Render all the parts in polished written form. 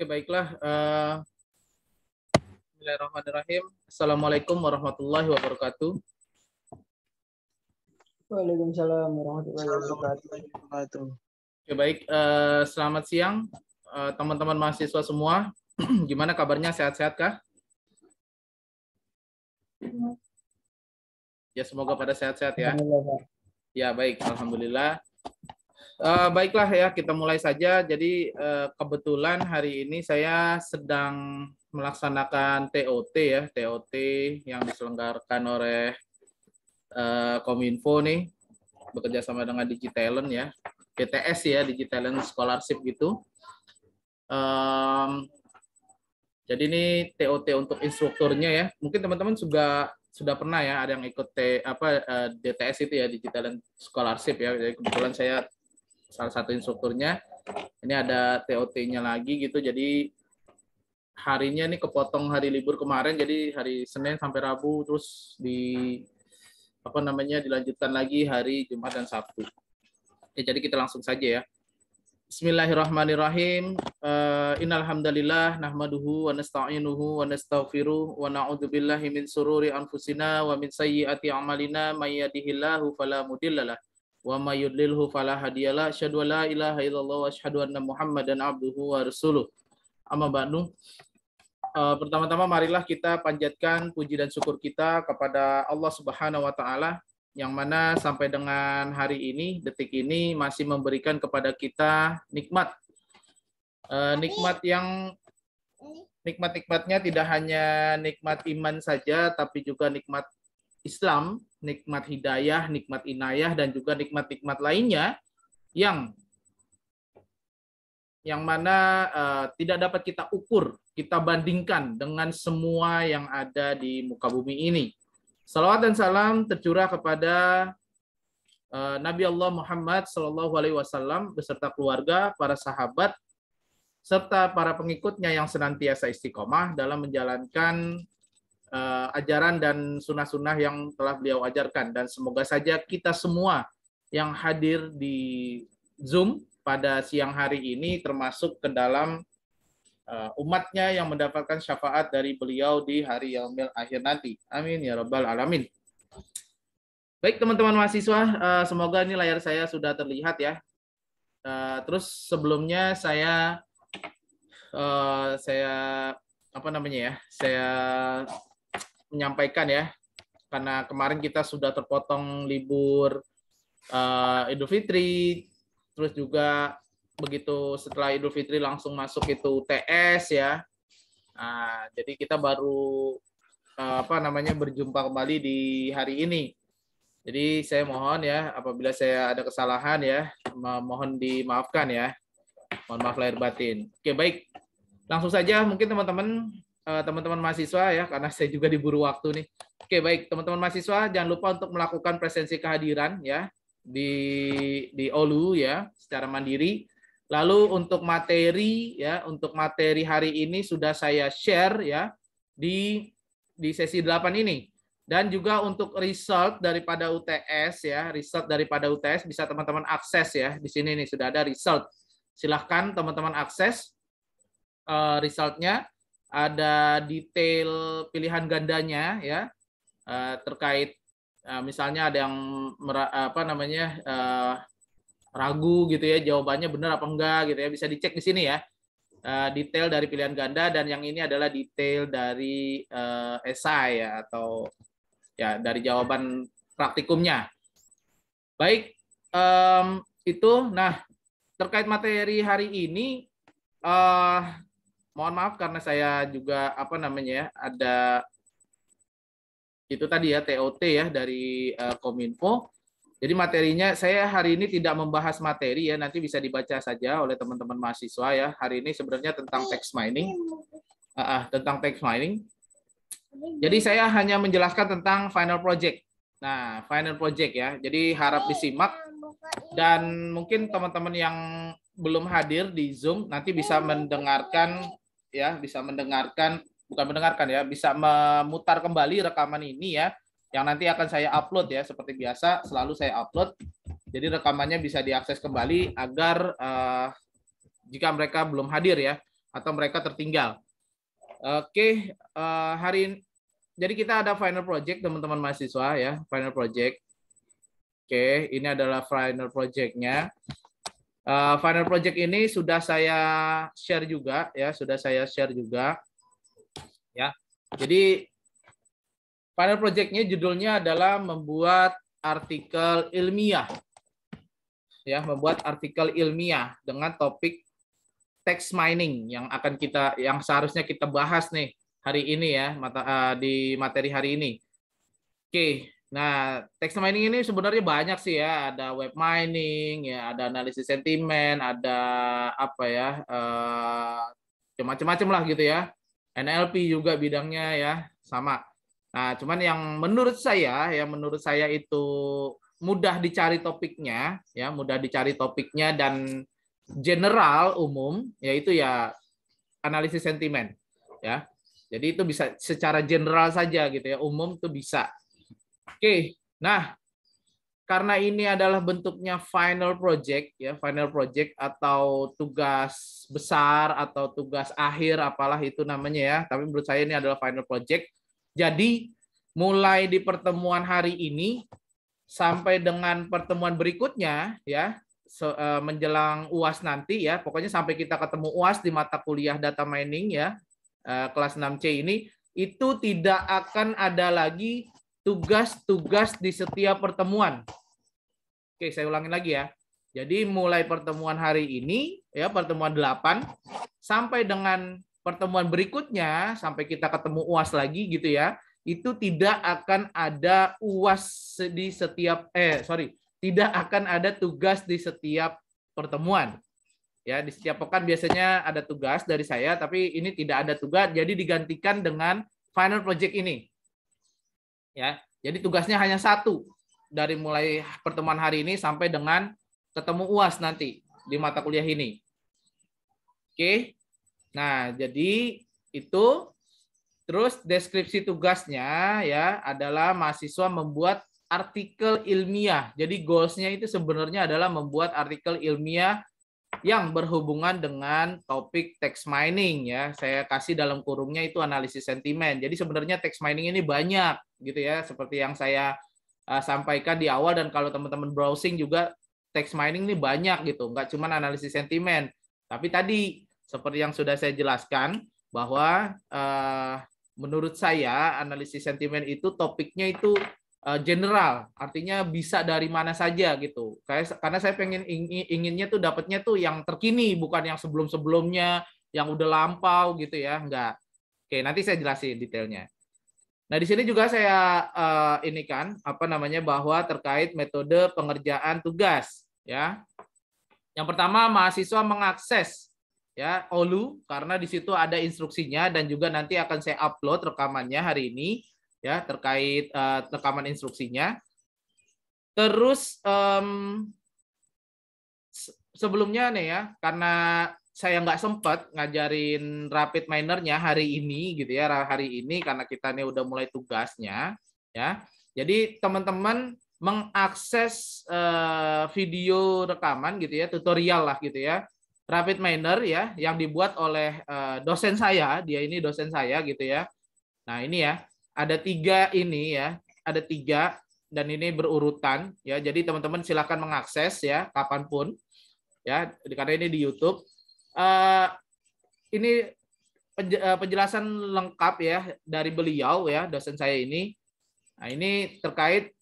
Oke, baiklah. Bismillahirrahmanirrahim. Assalamualaikum warahmatullahi wabarakatuh. Waalaikumsalam warahmatullahi wabarakatuh. Oke, baik. Selamat siang, teman-teman mahasiswa semua. Gimana kabarnya? Sehat-sehat kah? Ya, semoga pada sehat-sehat ya. Ya, baik. Alhamdulillah. Baiklah ya, kita mulai saja. Jadi kebetulan hari ini saya sedang melaksanakan TOT ya, TOT yang diselenggarakan oleh Kominfo nih, bekerja sama dengan Digitalent ya, DTS ya, Digitalent Scholarship gitu. Jadi ini TOT untuk instrukturnya ya. Mungkin teman-teman sudah pernah ya ada yang ikut DTS itu ya, Digitalent Scholarship ya. Jadi kebetulan saya salah satu instrukturnya. Ini ada TOT-nya lagi gitu. Jadi harinya ini kepotong hari libur kemarin, jadi hari Senin sampai Rabu, terus dilanjutkan lagi hari Jumat dan Sabtu. Oke, jadi kita langsung saja ya. Bismillahirrahmanirrahim. Innal hamdalillah nahmaduhu wa nasta'inuhu wa nastaghfiruh wa na'udzu billahi min sururi anfusina wa min sayyiati a'malina may yahdihillahu fala mudhillalah wa may yudlilhu fala hadiyalah. Asyhadu an la ilaha illallah wa asyhadu anna Muhammadan abduhu wa rasuluh. Amma ba'du. Pertama-tama marilah kita panjatkan puji dan syukur kita kepada Allah Subhanahu wa taala yang mana sampai dengan hari ini, detik ini masih memberikan kepada kita nikmat. Nikmatnya tidak hanya nikmat iman saja, tapi juga nikmat Islam, nikmat hidayah, nikmat inayah, dan juga nikmat-nikmat lainnya yang mana tidak dapat kita ukur, kita bandingkan dengan semua yang ada di muka bumi ini. Salawat dan salam tercurah kepada Nabi Allah Muhammad SAW beserta keluarga, para sahabat, serta para pengikutnya yang senantiasa istiqomah dalam menjalankan ajaran dan sunnah-sunnah yang telah beliau ajarkan. Dan semoga saja kita semua yang hadir di Zoom pada siang hari ini termasuk ke dalam umatnya yang mendapatkan syafaat dari beliau di hari yaumil akhir nanti. Amin ya rabbal alamin. Baik teman-teman mahasiswa, semoga ini layar saya sudah terlihat ya. Terus sebelumnya saya menyampaikan ya, karena kemarin kita sudah terpotong libur Idul Fitri, terus juga begitu setelah Idul Fitri langsung masuk itu UTS ya. Nah, jadi kita baru berjumpa kembali di hari ini. Jadi saya mohon ya, apabila saya ada kesalahan ya, mohon dimaafkan ya. Mohon maaf lahir batin. Oke, baik. Langsung saja mungkin teman-teman mahasiswa ya, karena saya juga diburu waktu nih. Oke, baik. Teman-teman mahasiswa jangan lupa untuk melakukan presensi kehadiran ya di OLU ya secara mandiri. Lalu untuk materi hari ini sudah saya share ya di sesi 8 ini. Dan juga untuk result daripada UTS ya, bisa teman-teman akses ya. Di sini nih sudah ada result. Silahkan teman-teman akses resultnya, ada detail pilihan gandanya ya, terkait misalnya ada yang ragu gitu ya, jawabannya benar apa enggak gitu ya, bisa dicek di sini ya, detail dari pilihan ganda, dan yang ini adalah detail dari esai ya, atau ya dari jawaban praktikumnya. Baik, itu. Nah, terkait materi hari ini, mohon maaf karena saya juga ada itu tadi ya TOT ya dari Kominfo. Jadi materinya saya hari ini tidak membahas materi ya, nanti bisa dibaca saja oleh teman-teman mahasiswa ya. Hari ini sebenarnya tentang text mining. Jadi saya hanya menjelaskan tentang final project. Nah, final project ya. Jadi harap disimak, dan mungkin teman-teman yang belum hadir di Zoom nanti bisa bisa memutar kembali rekaman ini ya, yang nanti akan saya upload ya, seperti biasa selalu saya upload. Jadi rekamannya bisa diakses kembali agar jika mereka belum hadir ya. atau mereka tertinggal. Oke, hari ini jadi kita ada final project teman-teman mahasiswa ya, final project. Oke, ini adalah final project-nya. Final project ini sudah saya share juga ya, ya. Jadi final project-nya judulnya adalah membuat artikel ilmiah. Ya, membuat artikel ilmiah dengan topik text mining yang seharusnya kita bahas nih hari ini ya, di materi hari ini. Oke. Nah, text mining ini sebenarnya banyak sih ya, ada web mining, ya, ada analisis sentimen, ada apa ya, macam-macam lah gitu ya. NLP juga bidangnya ya, sama. Nah, cuman yang menurut saya itu mudah dicari topiknya, ya, mudah dicari topiknya dan general umum, yaitu ya analisis sentimen, ya. Jadi itu bisa secara general saja gitu ya, umum tuh bisa. Oke, nah karena ini adalah bentuknya final project ya, final project atau tugas besar atau tugas akhir apalah itu namanya ya, tapi menurut saya ini adalah final project. Jadi mulai di pertemuan hari ini sampai dengan pertemuan berikutnya ya, menjelang UAS nanti ya, pokoknya sampai kita ketemu UAS di mata kuliah data mining ya, kelas 6C ini, itu tidak akan ada lagi tugas-tugas di setiap pertemuan. Oke, saya ulangin lagi ya. Jadi mulai pertemuan hari ini, ya pertemuan 8, sampai dengan pertemuan berikutnya, sampai kita ketemu UAS lagi gitu ya, itu tidak akan ada UAS di setiap, tidak akan ada tugas di setiap pertemuan. Ya, di setiap pekan biasanya ada tugas dari saya, tapi ini tidak ada tugas, jadi digantikan dengan final project ini. Ya, jadi tugasnya hanya satu dari mulai pertemuan hari ini sampai dengan ketemu UAS nanti di mata kuliah ini. Oke. Nah, jadi itu terus deskripsi tugasnya ya adalah mahasiswa membuat artikel ilmiah. Jadi goals-nya itu sebenarnya adalah membuat artikel ilmiah yang berhubungan dengan topik text mining ya. Saya kasih dalam kurungnya itu analisis sentimen. Jadi sebenarnya text mining ini banyak gitu ya, seperti yang saya sampaikan di awal, dan kalau teman-teman browsing juga text mining ini banyak gitu, nggak cuma analisis sentimen. Tapi tadi seperti yang sudah saya jelaskan bahwa menurut saya analisis sentimen itu topiknya itu general, artinya bisa dari mana saja gitu. Karena saya inginnya tuh dapatnya tuh yang terkini, bukan yang sebelum-sebelumnya, yang udah lampau gitu ya, enggak. Oke, nanti saya jelasin detailnya. Nah, di sini juga saya ini kan apa namanya bahwa terkait metode pengerjaan tugas ya. Yang pertama, mahasiswa mengakses ya OLU karena di situ ada instruksinya, dan juga nanti akan saya upload rekamannya hari ini ya, terkait rekaman instruksinya. Terus sebelumnya nih ya, karena saya nggak sempat ngajarin rapid minernya hari ini gitu ya, hari ini karena kita nih udah mulai tugasnya ya. Jadi teman-teman mengakses video rekaman gitu ya, tutorial lah gitu ya, rapid miner ya, yang dibuat oleh dosen saya, dia ini dosen saya gitu ya. Nah ini ya, ada 3 ini ya, ada 3 dan ini berurutan ya. Jadi teman-teman silakan mengakses ya kapanpun ya, karena ini di YouTube. Ini penjelasan lengkap ya dari beliau ya, dosen saya ini. Nah ini terkait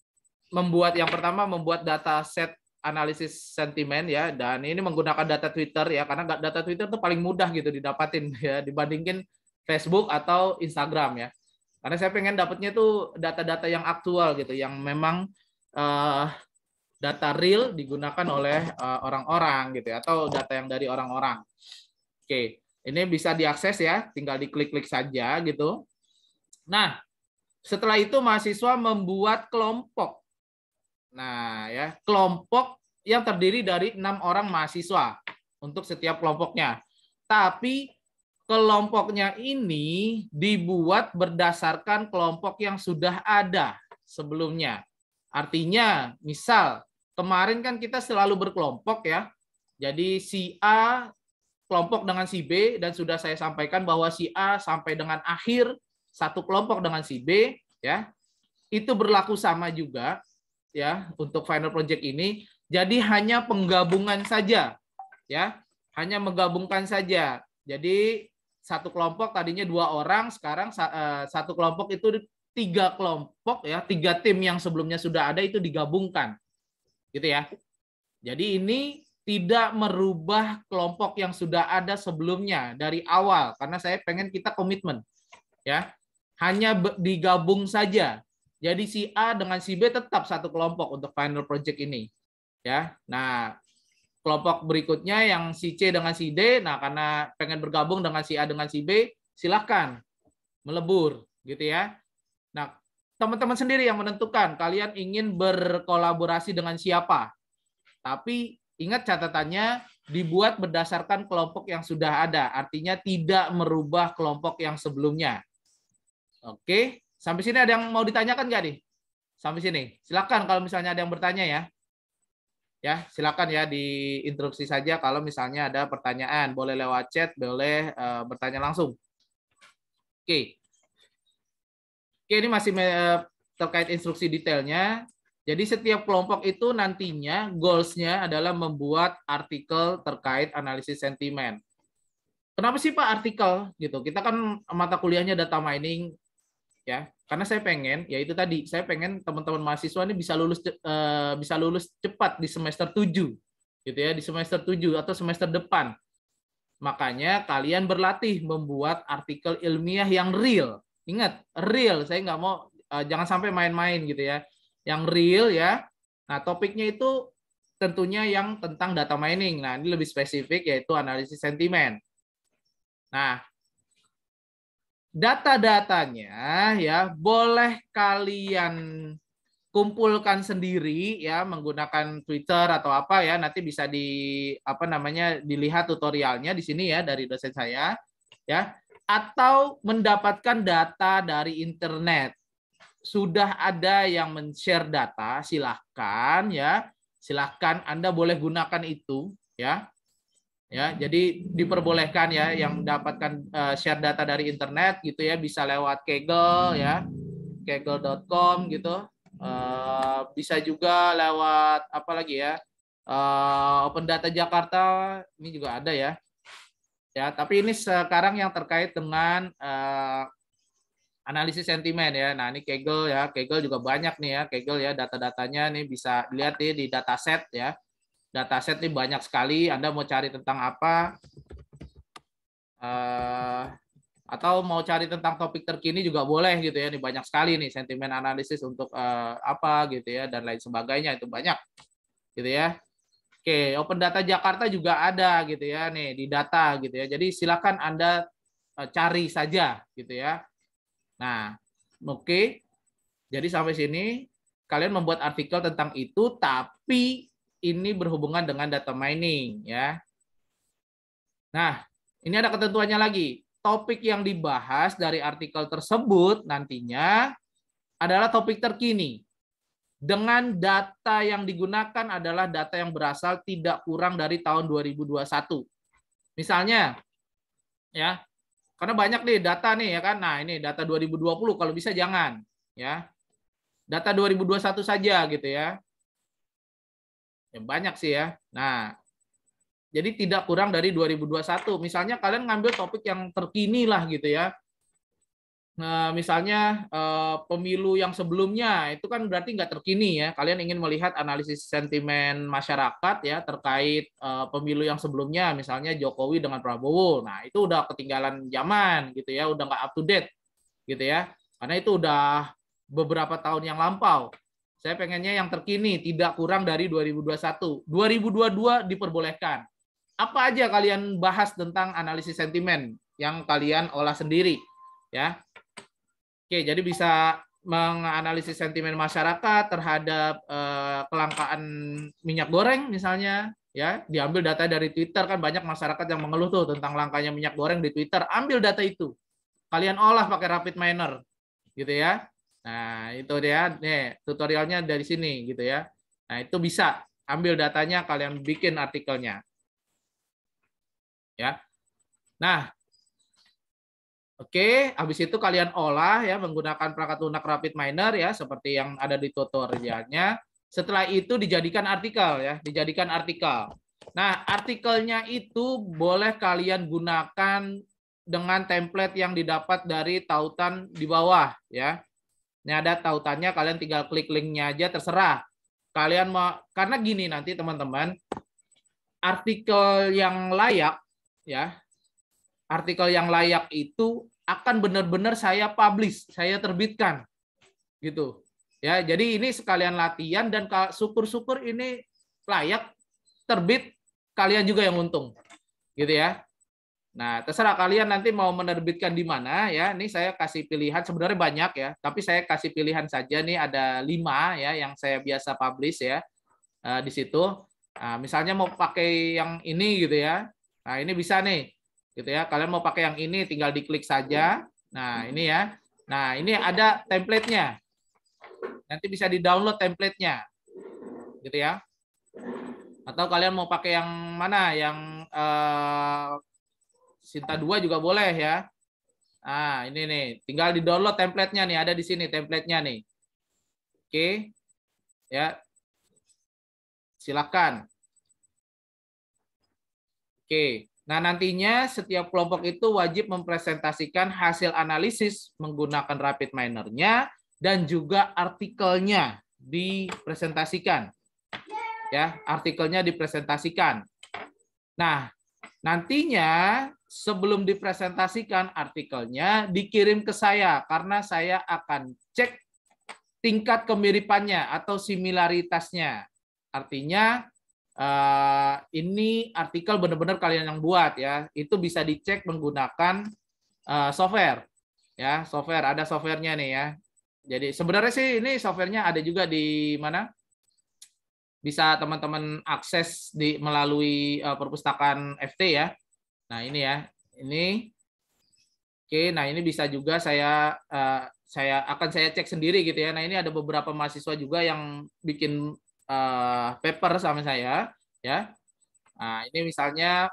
membuat, yang pertama membuat data set analisis sentimen ya, dan ini menggunakan data Twitter ya, karena data Twitter itu paling mudah gitu didapatin ya dibandingin Facebook atau Instagram ya. Karena saya pengen dapatnya tuh data-data yang aktual gitu, yang memang data real digunakan oleh orang-orang gitu ya, atau data yang dari orang-orang. Oke, ini bisa diakses ya, tinggal diklik-klik saja gitu. Nah, setelah itu mahasiswa membuat kelompok. Nah, ya, kelompok yang terdiri dari 6 orang mahasiswa untuk setiap kelompoknya. Tapi kelompoknya ini dibuat berdasarkan kelompok yang sudah ada sebelumnya. Artinya, misal kemarin kan kita selalu berkelompok ya. Jadi si A kelompok dengan si B dan sudah saya sampaikan bahwa si A sampai dengan akhir satu kelompok dengan si B, ya. Itu berlaku sama juga ya untuk final project ini. Jadi hanya penggabungan saja, ya. Hanya menggabungkan saja. Jadi satu kelompok tadinya 2 orang, sekarang satu kelompok itu 3 kelompok ya, 3 tim yang sebelumnya sudah ada itu digabungkan. Gitu ya. Jadi ini tidak merubah kelompok yang sudah ada sebelumnya dari awal karena saya pengen kita komitmen. Ya. Hanya digabung saja. Jadi si A dengan si B tetap satu kelompok untuk final project ini. Ya. Nah, kelompok berikutnya yang si C dengan si D, nah karena pengen bergabung dengan si A dengan si B, silahkan melebur, gitu ya. Nah, teman-teman sendiri yang menentukan kalian ingin berkolaborasi dengan siapa. Tapi ingat catatannya dibuat berdasarkan kelompok yang sudah ada, artinya tidak merubah kelompok yang sebelumnya. Oke, sampai sini ada yang mau ditanyakan nggak nih? Sampai sini, silakan kalau misalnya ada yang bertanya ya. Ya, silakan ya diinstruksi saja kalau misalnya ada pertanyaan, boleh lewat chat, boleh bertanya langsung. Oke. Oke, ini masih terkait instruksi detailnya. Jadi setiap kelompok itu nantinya goals-nya adalah membuat artikel terkait analisis sentimen. Kenapa sih Pak artikel gitu? Kita kan mata kuliahnya data mining ya. Karena saya pengen, ya itu tadi, saya pengen teman-teman mahasiswa ini bisa lulus cepat di semester 7 gitu ya, di semester 7 atau semester depan. Makanya kalian berlatih membuat artikel ilmiah yang real. Ingat, real. Saya nggak mau jangan sampai main-main gitu ya. Yang real ya. Nah, topiknya itu tentunya yang tentang data mining. Nah, ini lebih spesifik yaitu analisis sentimen. Nah, data-datanya ya boleh kalian kumpulkan sendiri ya menggunakan Twitter atau apa ya, nanti bisa dilihat tutorialnya di sini ya dari dosen saya ya, atau mendapatkan data dari internet. Sudah ada yang men-share data, silahkan ya, silahkan Anda boleh gunakan itu ya. Ya, jadi diperbolehkan ya yang mendapatkan share data dari internet gitu ya, bisa lewat Kaggle ya, kaggle.com gitu. Bisa juga lewat apa lagi ya, Open Data Jakarta ini juga ada ya. Ya, tapi ini sekarang yang terkait dengan analisis sentimen ya. Nah, ini Kaggle ya, Kaggle juga banyak nih ya, Kaggle ya, data-datanya nih bisa dilihat nih di dataset ya. Dataset ini banyak sekali. Anda mau cari tentang apa, atau mau cari tentang topik terkini juga boleh gitu ya. Ini banyak sekali nih sentimen analisis untuk apa gitu ya dan lain sebagainya, itu banyak gitu ya. Oke, Open Data Jakarta juga ada gitu ya nih di data gitu ya. Jadi silakan Anda cari saja gitu ya. Nah, oke. Jadi sampai sini kalian membuat artikel tentang itu, tapi ini berhubungan dengan data mining ya. Nah, ini ada ketentuannya lagi. Topik yang dibahas dari artikel tersebut nantinya adalah topik terkini. Dengan data yang digunakan adalah data yang berasal tidak kurang dari tahun 2021. Misalnya ya, karena banyak nih data nih ya kan. Nah, ini data 2020 kalau bisa jangan ya. Data 2021 saja gitu ya. Ya banyak sih ya. Nah, jadi tidak kurang dari 2021. Misalnya kalian ngambil topik yang terkini lah gitu ya. Nah, misalnya pemilu yang sebelumnya itu kan berarti nggak terkini ya. Kalian ingin melihat analisis sentimen masyarakat ya terkait pemilu yang sebelumnya, misalnya Jokowi dengan Prabowo. Nah, itu udah ketinggalan zaman gitu ya, udah nggak up to date gitu ya. Karena itu udah beberapa tahun yang lampau. Saya pengennya yang terkini, tidak kurang dari 2021. 2022 diperbolehkan. Apa aja kalian bahas tentang analisis sentimen yang kalian olah sendiri ya. Oke, jadi bisa menganalisis sentimen masyarakat terhadap kelangkaan minyak goreng misalnya ya, diambil data dari Twitter, kan banyak masyarakat yang mengeluh tuh tentang langkanya minyak goreng di Twitter. Ambil data itu, kalian olah pakai rapid miner gitu ya. Nah, itu dia nih tutorialnya dari sini gitu ya. Nah, itu bisa ambil datanya, kalian bikin artikelnya. ya. Nah, oke, habis itu kalian olah ya menggunakan perangkat lunak rapid miner ya seperti yang ada di tutorialnya. Setelah itu dijadikan artikel ya, dijadikan artikel. Nah, artikelnya itu boleh kalian gunakan dengan template yang didapat dari tautan di bawah ya. Ini ada tautannya, kalian tinggal klik linknya aja, terserah. Kalian mau, karena gini nanti teman-teman, artikel yang layak ya, artikel yang layak itu akan benar-benar saya publish, saya terbitkan, gitu. Ya, jadi ini sekalian latihan dan syukur-syukur ini layak terbit, kalian juga yang untung, gitu ya. Nah, terserah kalian nanti mau menerbitkan di mana ya. Ini saya kasih pilihan, sebenarnya banyak ya, tapi saya kasih pilihan saja nih ada 5 ya yang saya biasa publish ya di situ. Nah, misalnya mau pakai yang ini gitu ya. Nah, ini bisa nih gitu ya. Kalian mau pakai yang ini tinggal diklik saja. Nah, ini ya. Nah, ini ada template-nya. Nanti bisa di-download template-nya. Gitu ya. Atau kalian mau pakai yang mana? Yang Sinta 2 juga boleh ya. Nah, ini nih, tinggal di-download template-nya nih, ada di sini template-nya nih. Oke. Ya. Silakan. Oke. Nah, nantinya setiap kelompok itu wajib mempresentasikan hasil analisis menggunakan rapid miner-nya dan juga artikelnya dipresentasikan. Ya, artikelnya dipresentasikan. Nah, nantinya sebelum dipresentasikan artikelnya dikirim ke saya karena saya akan cek tingkat kemiripannya atau similaritasnya. Artinya ini artikel benar-benar kalian yang buat ya. Itu bisa dicek menggunakan software. Ya, software, ada softwarenya nih ya. Jadi sebenarnya sih ini softwarenya ada juga di mana? Bisa teman-teman akses melalui perpustakaan FT ya. Nah, ini ya. Ini oke, nah ini bisa juga saya akan saya cek sendiri gitu ya. Nah, ini ada beberapa mahasiswa juga yang bikin paper sama saya ya. Nah, ini misalnya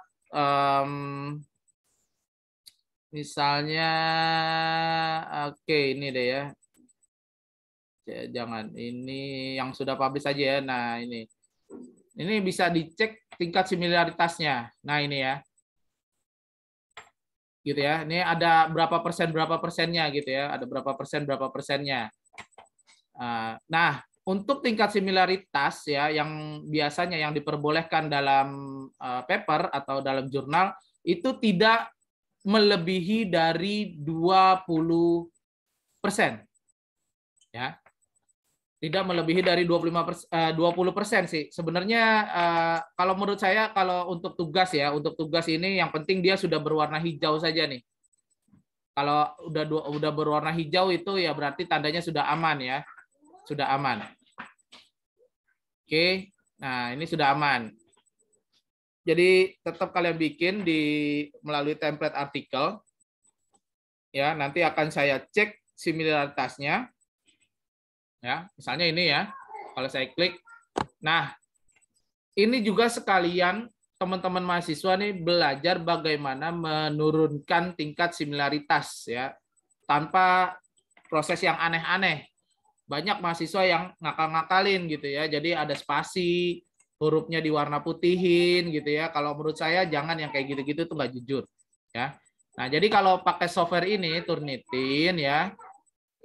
oke, ini deh ya. Jangan, ini yang sudah publish aja ya. Nah, ini bisa dicek tingkat similaritasnya. Nah, ini ya. Gitu ya. Ini ada berapa persennya gitu ya. Ada berapa persennya. Nah, untuk tingkat similaritas ya yang biasanya yang diperbolehkan dalam paper atau dalam jurnal itu tidak melebihi dari 20%. Ya. Tidak melebihi dari 20% sih. Sebenarnya kalau menurut saya kalau untuk tugas ya, untuk tugas ini yang penting dia sudah berwarna hijau saja nih. Kalau udah berwarna hijau itu ya berarti tandanya sudah aman ya. Sudah aman. Oke. Nah, ini sudah aman. Jadi tetap kalian bikin melalui template artikel. Ya, nanti akan saya cek similaritasnya. Ya, misalnya ini ya. Kalau saya klik, nah ini juga sekalian teman-teman mahasiswa nih belajar bagaimana menurunkan tingkat similaritas ya tanpa proses yang aneh-aneh. Banyak mahasiswa yang ngakal-ngakalin gitu ya. Jadi ada spasi, hurufnya diwarna putihin gitu ya. Kalau menurut saya jangan yang kayak gitu-gitu tuh nggak jujur ya. Nah, jadi kalau pakai software ini Turnitin ya,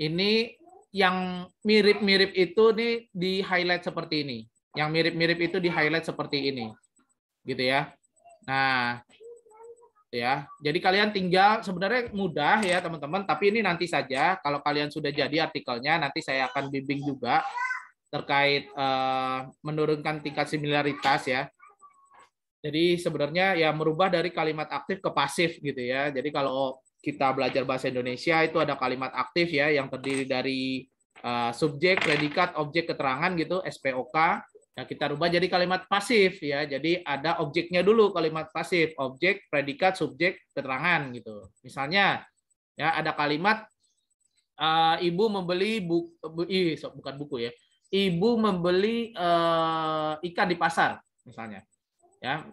ini yang mirip-mirip itu nih di highlight seperti ini. Yang mirip-mirip itu di highlight seperti ini. Gitu ya. Nah, ya. Jadi kalian tinggal sebenarnya mudah ya, teman-teman, tapi ini nanti saja kalau kalian sudah jadi artikelnya nanti saya akan bimbing juga terkait menurunkan tingkat similaritas ya. Jadi sebenarnya ya merubah dari kalimat aktif ke pasif gitu ya. Jadi kalau kita belajar bahasa Indonesia itu ada kalimat aktif ya yang terdiri dari subjek, predikat, objek, keterangan gitu, SPOK. Nah, kita rubah jadi kalimat pasif ya. Jadi ada objeknya dulu kalimat pasif, objek, predikat, subjek, keterangan gitu. Misalnya ya ada kalimat ibu membeli bukan buku ya. Ibu membeli ikan di pasar misalnya. Ya.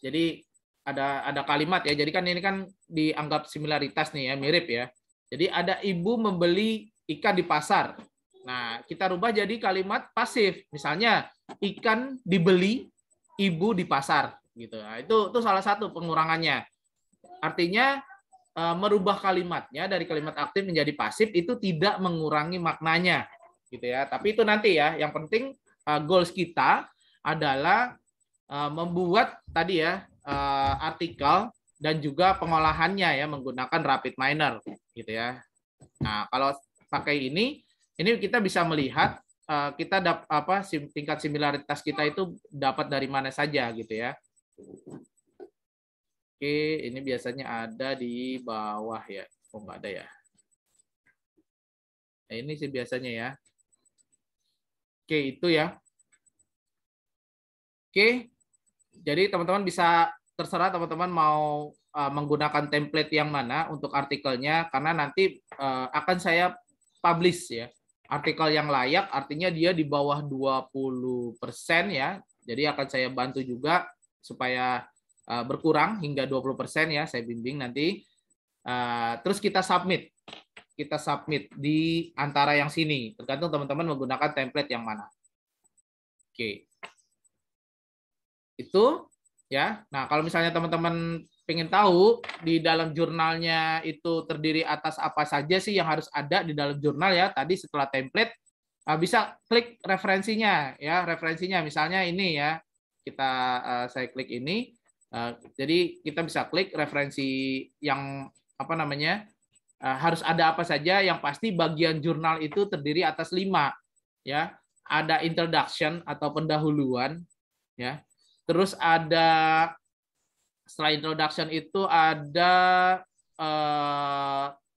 Jadi ada kalimat ya. Jadi kan ini kan dianggap similaritas nih ya, mirip ya. Jadi ada ibu membeli ikan di pasar. Nah, kita rubah jadi kalimat pasif. Misalnya ikan dibeli ibu di pasar gitu. Nah, itu salah satu pengurangannya. Artinya merubah kalimatnya dari kalimat aktif menjadi pasif itu tidak mengurangi maknanya gitu ya. Tapi itu nanti ya. Yang penting goals kita adalah membuat tadi ya artikel dan juga pengolahannya ya menggunakan rapid miner gitu ya. Nah, kalau pakai ini kita bisa melihat kita tingkat similaritas kita itu dapat dari mana saja gitu ya. Oke, ini biasanya ada di bawah ya. Oh, nggak ada ya. Nah, ini sih biasanya ya. Oke, itu ya. Oke, jadi teman-teman bisa terserah teman-teman mau menggunakan template yang mana untuk artikelnya, karena nanti akan saya publish ya. Artikel yang layak artinya dia di bawah 20% ya. Jadi akan saya bantu juga supaya berkurang hingga 20% ya, saya bimbing nanti. Terus kita submit. Kita submit di antara yang sini, tergantung teman-teman menggunakan template yang mana. Oke. Itu ya. Nah, kalau misalnya teman-teman pengen tahu di dalam jurnalnya itu terdiri atas apa saja sih yang harus ada di dalam jurnal ya. Tadi setelah template bisa klik referensinya ya. Referensinya misalnya ini ya. Saya klik ini. Jadi kita bisa klik referensi yang apa namanya? Harus ada apa saja. Yang pasti bagian jurnal itu terdiri atas 5 ya. Ada introduction atau pendahuluan ya. Terus ada setelah introduction itu ada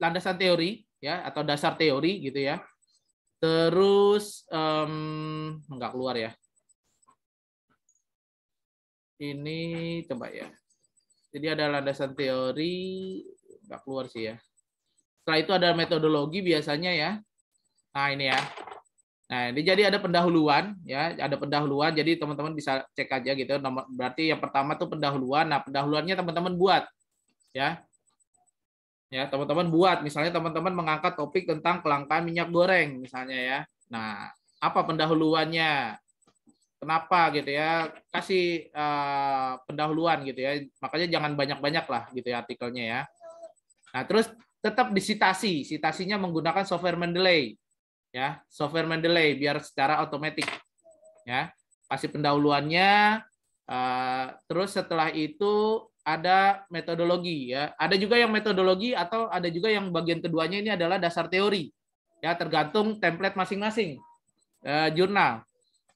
landasan teori ya atau dasar teori gitu ya. Terus nggak keluar ya. Ini coba ya. Jadi ada landasan teori nggak keluar sih ya. Setelah itu ada metodologi biasanya ya. Nah ini ya. Nah, ini jadi ada pendahuluan ya, ada pendahuluan. Jadi teman-teman bisa cek aja gitu. Berarti yang pertama tuh pendahuluan. Nah, pendahuluannya teman-teman buat ya. Ya, teman-teman buat. Misalnya teman-teman mengangkat topik tentang kelangkaan minyak goreng misalnya ya. Nah, apa pendahuluannya? Kenapa gitu ya? Kasih pendahuluan gitu ya. Makanya jangan banyak-banyak lah gitu ya artikelnya ya. Nah, terus tetap disitasi. Sitasinya menggunakan software Mendeley. Ya, software Mendeley biar secara otomatis ya. Kasih pendahuluannya, terus setelah itu ada metodologi ya. Ada juga yang metodologi atau ada juga yang bagian keduanya ini adalah dasar teori. Ya, tergantung template masing-masing jurnal.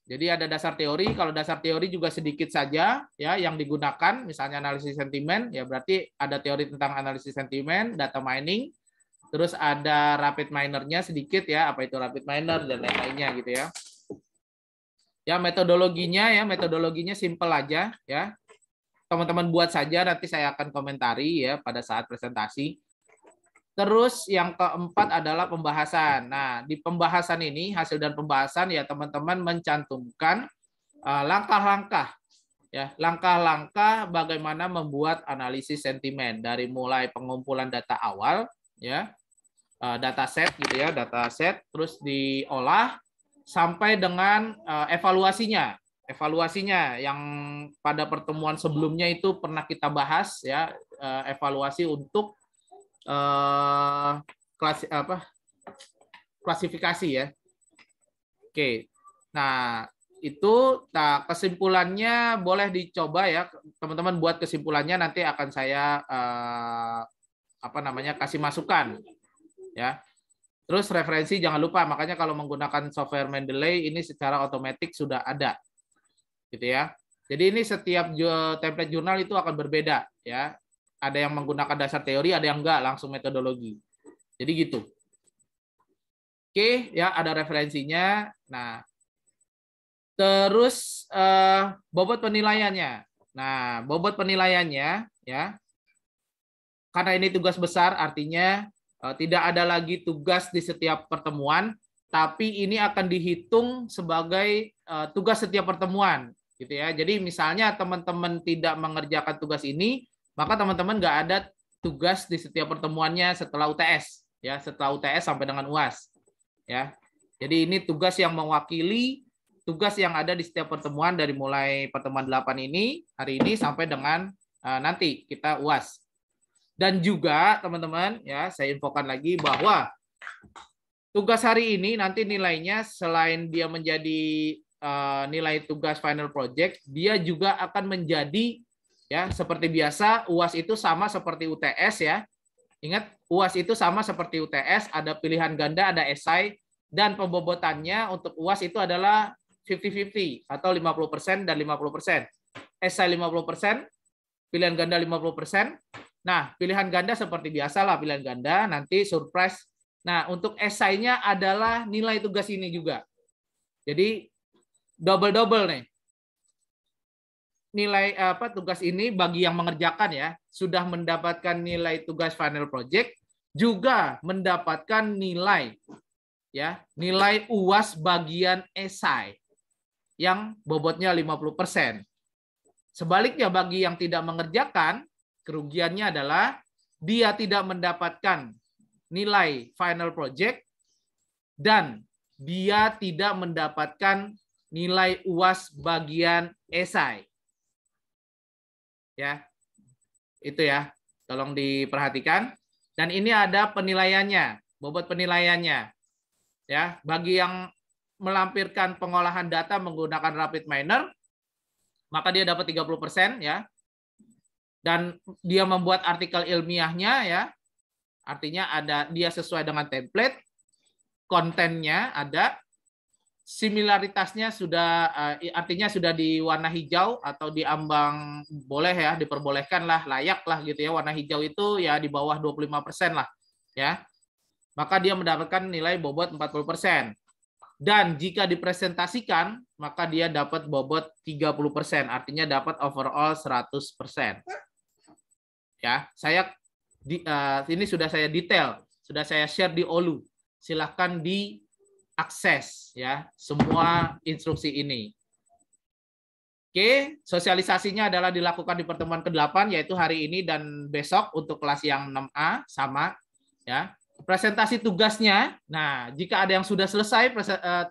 Jadi ada dasar teori, kalau dasar teori juga sedikit saja ya yang digunakan, misalnya analisis sentimen, ya berarti ada teori tentang analisis sentimen, data mining. Terus ada rapid miner-nya sedikit ya, apa itu rapid miner dan lain-lainnya gitu ya. Ya metodologinya simple aja ya. Teman-teman buat saja, nanti saya akan komentari ya pada saat presentasi. Terus yang keempat adalah pembahasan. Nah, di pembahasan ini, hasil dan pembahasan ya teman-teman mencantumkan langkah-langkah ya, langkah-langkah bagaimana membuat analisis sentimen dari mulai pengumpulan data awal ya, dataset gitu ya, dataset terus diolah sampai dengan evaluasinya. Evaluasinya yang pada pertemuan sebelumnya itu pernah kita bahas ya, evaluasi untuk klasifikasi ya. Oke. Nah, itu kesimpulannya boleh dicoba ya. Teman-teman buat kesimpulannya, nanti akan saya kasih masukan ya. Terus referensi jangan lupa, makanya kalau menggunakan software Mendeley ini secara otomatis sudah ada gitu ya. Jadi ini setiap template jurnal itu akan berbeda ya. Ada yang menggunakan dasar teori, ada yang enggak langsung metodologi. Jadi gitu. Oke, ya ada referensinya. Nah, terus bobot penilaiannya. Nah, bobot penilaiannya ya. Karena ini tugas besar, artinya tidak ada lagi tugas di setiap pertemuan, tapi ini akan dihitung sebagai tugas setiap pertemuan. gitu ya. Jadi misalnya teman-teman tidak mengerjakan tugas ini, maka teman-teman nggak ada tugas di setiap pertemuannya setelah UTS, ya, setelah UTS sampai dengan UAS, ya. Jadi ini tugas yang mewakili tugas yang ada di setiap pertemuan dari mulai pertemuan 8 ini hari ini sampai dengan nanti kita UAS. Dan juga teman-teman, ya, saya infokan lagi bahwa tugas hari ini nanti nilainya selain dia menjadi nilai tugas final project, dia juga akan menjadi, ya, seperti biasa UAS itu sama seperti UTS, ya. Ingat, UAS itu sama seperti UTS, ada pilihan ganda, ada esai, dan pembobotannya untuk UAS itu adalah 50-50 atau 50% dan 50%. Esai 50%, pilihan ganda 50%. Nah, pilihan ganda seperti biasa lah, pilihan ganda, nanti surprise. Nah, untuk esainya adalah nilai tugas ini juga. Jadi double-double nih. Nilai tugas ini bagi yang mengerjakan, ya, sudah mendapatkan nilai tugas final project, juga mendapatkan nilai, ya, nilai UAS bagian esai yang bobotnya 50%. Sebaliknya bagi yang tidak mengerjakan, kerugiannya adalah dia tidak mendapatkan nilai final project dan dia tidak mendapatkan nilai UAS bagian esai. Ya. Itu ya. Tolong diperhatikan. Dan ini ada penilaiannya, bobot penilaiannya. Ya, bagi yang melampirkan pengolahan data menggunakan Rapid Miner, maka dia dapat 30%, ya. Dan dia membuat artikel ilmiahnya, ya, artinya ada dia sesuai dengan template, kontennya ada, similaritasnya sudah artinya sudah di warna hijau atau di ambang boleh, ya, diperbolehkan lah, layak lah gitu ya, warna hijau itu ya di bawah 25% lah, ya, maka dia mendapatkan nilai bobot 40%. Dan jika dipresentasikan, maka dia dapat bobot 30%, artinya dapat overall 100%. Ya, ini sudah saya detail, sudah saya share di Olu. Silahkan diakses, ya, semua instruksi ini. Oke, sosialisasinya adalah dilakukan di pertemuan ke-8, yaitu hari ini dan besok untuk kelas yang 6A, sama, ya. Presentasi tugasnya, nah, jika ada yang sudah selesai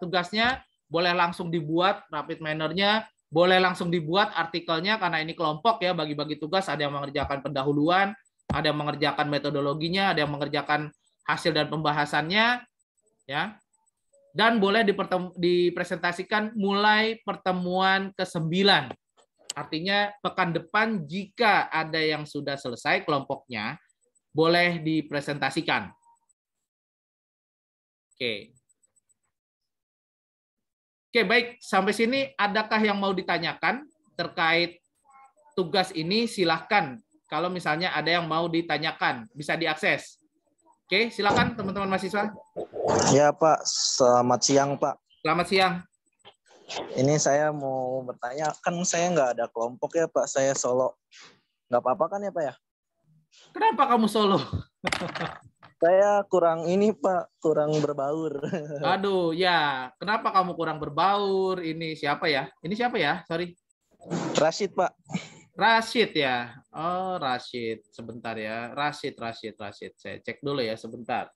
tugasnya, boleh langsung dibuat Rapid Miner-nya, boleh langsung dibuat artikelnya, karena ini kelompok, ya, bagi-bagi tugas, ada yang mengerjakan pendahuluan, ada yang mengerjakan metodologinya, ada yang mengerjakan hasil dan pembahasannya, ya. Dan boleh dipresentasikan mulai pertemuan ke-9. Artinya pekan depan jika ada yang sudah selesai kelompoknya, boleh dipresentasikan. Oke. Oke, baik. Sampai sini adakah yang mau ditanyakan terkait tugas ini? Silahkan. Kalau misalnya ada yang mau ditanyakan, bisa diakses. Oke, silakan teman-teman mahasiswa. Ya Pak, selamat siang Pak. Selamat siang. Ini saya mau bertanya, kan saya nggak ada kelompok ya Pak, saya solo. Nggak apa-apa kan ya Pak ya? Kenapa kamu solo? Saya kurang ini Pak, kurang berbaur. Aduh, ya. Kenapa kamu kurang berbaur? Ini siapa ya? Ini siapa ya? Sorry. Rashid Pak. Rashid ya. Oh, Rashid. Sebentar ya. Rashid. Saya cek dulu ya, sebentar.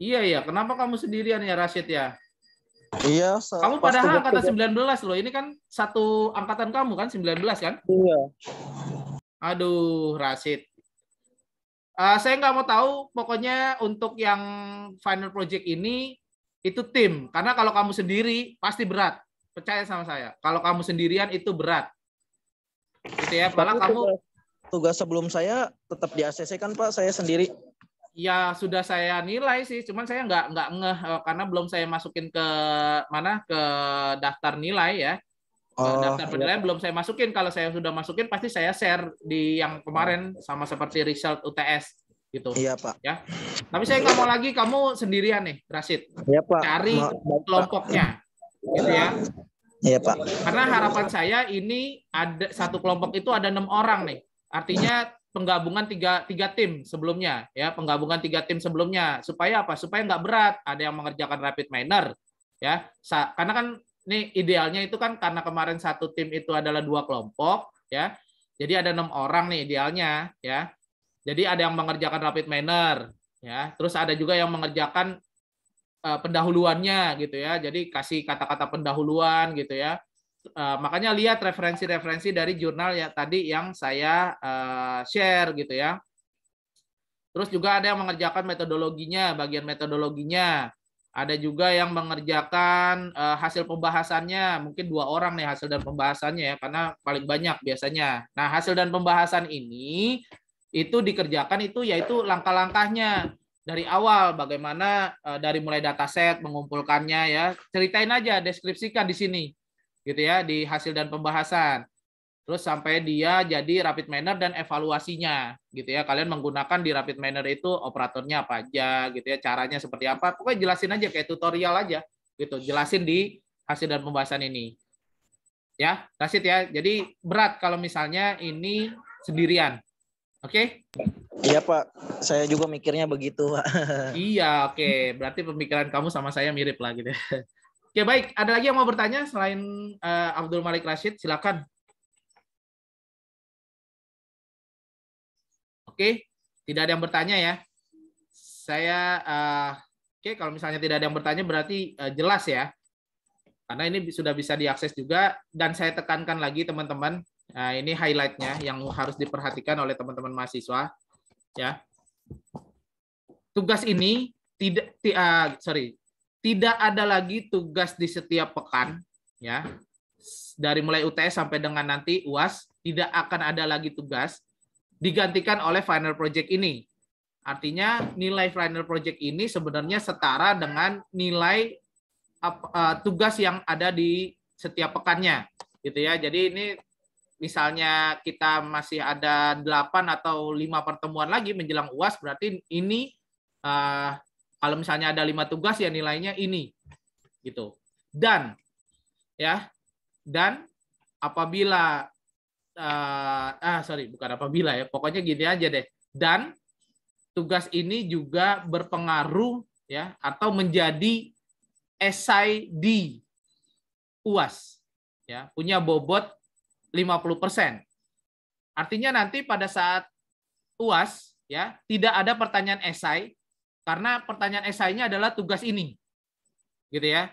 Iya. Kenapa kamu sendirian ya, Rashid ya? Iya. Kamu padahal angkatan 19 loh. Ini kan satu angkatan kamu kan, 19 kan? Iya. Aduh, Rashid. Saya nggak mau tahu, pokoknya untuk yang final project ini, itu tim. Karena kalau kamu sendiri, pasti berat. Percaya sama saya. Kalau kamu sendirian, itu berat. Gitu ya. Malah kamu... Tugas sebelum saya tetap di ACC kan Pak, saya sendiri. Ya sudah saya nilai sih, cuman saya nggak ngeh karena belum saya masukin ke daftar nilai ya. Daftar penilaian belum saya masukin. Kalau saya sudah masukin pasti saya share di yang kemarin sama seperti result UTS gitu. Iya Pak. Ya. Tapi saya nggak mau lagi kamu sendirian nih, Rashid. Iya Pak. Cari kelompoknya, gitu ya. Iya Pak. Karena harapan saya ini ada satu kelompok itu ada 6 orang nih. Artinya penggabungan tiga tim sebelumnya, ya, penggabungan 3 tim sebelumnya, supaya apa? Supaya nggak berat. Ada yang mengerjakan rapid minor, ya, karena kan ini idealnya itu kan karena kemarin satu tim itu adalah 2 kelompok, ya, jadi ada 6 orang nih idealnya, ya. Jadi ada yang mengerjakan rapid minor, ya, terus ada juga yang mengerjakan pendahuluannya gitu ya. Jadi kasih kata-kata pendahuluan gitu ya. Makanya lihat referensi-referensi dari jurnal ya tadi yang saya share gitu ya. Terus juga ada yang mengerjakan metodologinya, bagian metodologinya. Ada juga yang mengerjakan hasil pembahasannya, mungkin 2 orang nih hasil dan pembahasannya ya, karena paling banyak biasanya. Nah, hasil dan pembahasan ini itu dikerjakan itu yaitu langkah-langkahnya dari awal, bagaimana dari mulai dataset mengumpulkannya ya, ceritain aja, deskripsikan di sini gitu ya, di hasil dan pembahasan. Terus sampai dia jadi rapid minor dan evaluasinya gitu ya. Kalian menggunakan di rapid minor itu operatornya apa aja gitu ya, caranya seperti apa. Pokoknya jelasin aja kayak tutorial aja gitu. Jelasin di hasil dan pembahasan ini. Ya, that's it ya. Jadi berat kalau misalnya ini sendirian. Oke? Iya Pak, saya juga mikirnya begitu Pak. Iya, oke. Berarti pemikiran kamu sama saya mirip lah gitu. Oke, baik. Ada lagi yang mau bertanya selain Abdul Malik Rashid? Silakan. Oke, tidak ada yang bertanya ya. Saya oke, kalau misalnya tidak ada yang bertanya berarti jelas ya. Karena ini sudah bisa diakses juga, dan saya tekankan lagi teman-teman, ini highlight-nya yang harus diperhatikan oleh teman-teman mahasiswa ya. Tugas ini tidak ada lagi tugas di setiap pekan ya. Dari mulai UTS sampai dengan nanti UAS tidak akan ada lagi tugas, digantikan oleh final project ini. Artinya nilai final project ini sebenarnya setara dengan nilai tugas yang ada di setiap pekannya gitu ya. Jadi ini misalnya kita masih ada 8 atau 5 pertemuan lagi menjelang UAS, berarti ini kalau misalnya ada 5 tugas ya nilainya ini gitu. Dan ya, dan apabila bukan apabila ya, pokoknya gini aja deh. Dan tugas ini juga berpengaruh ya atau menjadi esai di UAS ya, punya bobot 50%. Artinya nanti pada saat UAS ya tidak ada pertanyaan esai karena pertanyaan esainya adalah tugas ini. Gitu ya.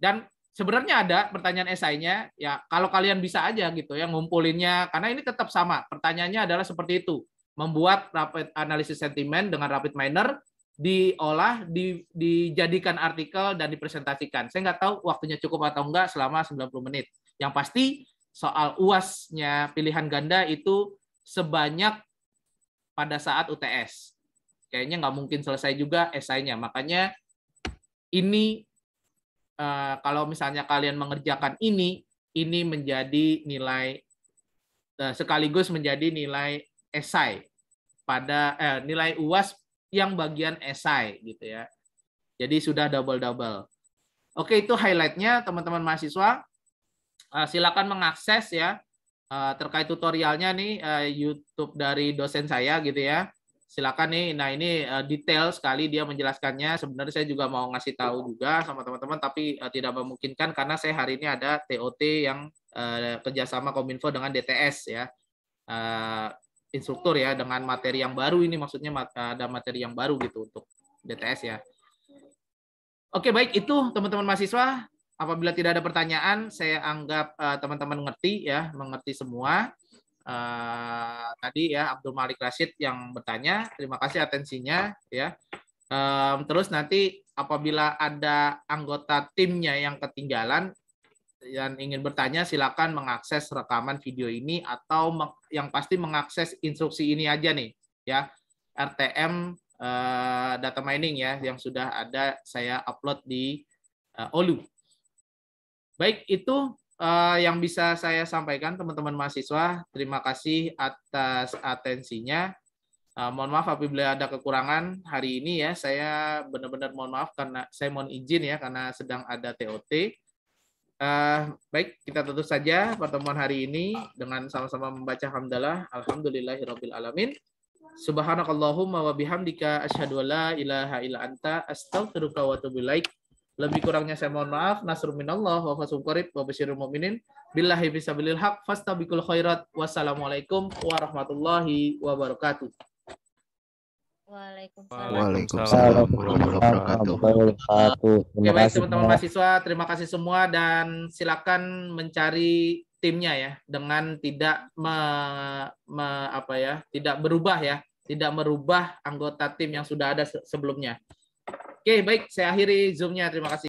Dan sebenarnya ada pertanyaan esainya, ya kalau kalian bisa aja gitu ya ngumpulinnya, karena ini tetap sama. Pertanyaannya adalah seperti itu, membuat rapid analisis sentimen dengan rapid minor, diolah, dijadikan artikel dan dipresentasikan. Saya nggak tahu waktunya cukup atau enggak selama 90 menit. Yang pasti soal UAS-nya pilihan ganda itu sebanyak pada saat UTS. Kayaknya nggak mungkin selesai juga esainya. Makanya ini kalau misalnya kalian mengerjakan ini menjadi nilai sekaligus menjadi nilai esai pada nilai UAS yang bagian esai gitu ya. Jadi sudah double. Oke, itu highlight-nya teman-teman mahasiswa. Silakan mengakses ya terkait tutorialnya nih YouTube dari dosen saya gitu ya. Silakan nih. Nah, ini detail sekali dia menjelaskannya. Sebenarnya saya juga mau ngasih tahu juga sama teman-teman, tapi tidak memungkinkan karena saya hari ini ada TOT yang kerjasama Kominfo dengan DTS ya, instruktur ya, dengan materi yang baru ini, maksudnya ada materi yang baru gitu untuk DTS ya. Oke, baik, itu teman-teman mahasiswa. Apabila tidak ada pertanyaan, saya anggap teman-teman mengerti semua. Tadi ya Abdul Malik Rashid yang bertanya, terima kasih atensinya ya. Terus nanti apabila ada anggota timnya yang ketinggalan dan ingin bertanya, silakan mengakses rekaman video ini atau yang pasti mengakses instruksi ini aja nih ya, RTM data mining ya, yang sudah ada saya upload di Olu. Baik, itu yang bisa saya sampaikan teman-teman mahasiswa. Terima kasih atas atensinya. Mohon maaf apabila ada kekurangan hari ini ya. Saya benar-benar mohon maaf karena saya mohon izin ya karena sedang ada TOT. Baik, kita tutup saja pertemuan hari ini dengan sama-sama membaca hamdalah. Alhamdulillahirabbil alamin. Subhanakallahumma wa bihamdika asyhadu an la ilaha illa anta astaghfiruka wa atubu ilaik. Lebih kurangnya saya mohon maaf. Nasrun minallah wa fathun qarib wa basyiril mu'minin. Billahi fisabilil haq fastabiqul khairat. Wassalamualaikum warahmatullahi wabarakatuh. Waalaikumsalam warahmatullahi wabarakatuh. Oke, baik teman-teman mahasiswa, terima kasih semua dan silakan mencari timnya ya dengan tidak tidak berubah ya, tidak merubah anggota tim yang sudah ada sebelumnya. Oke, baik, saya akhiri Zoom-nya. Terima kasih.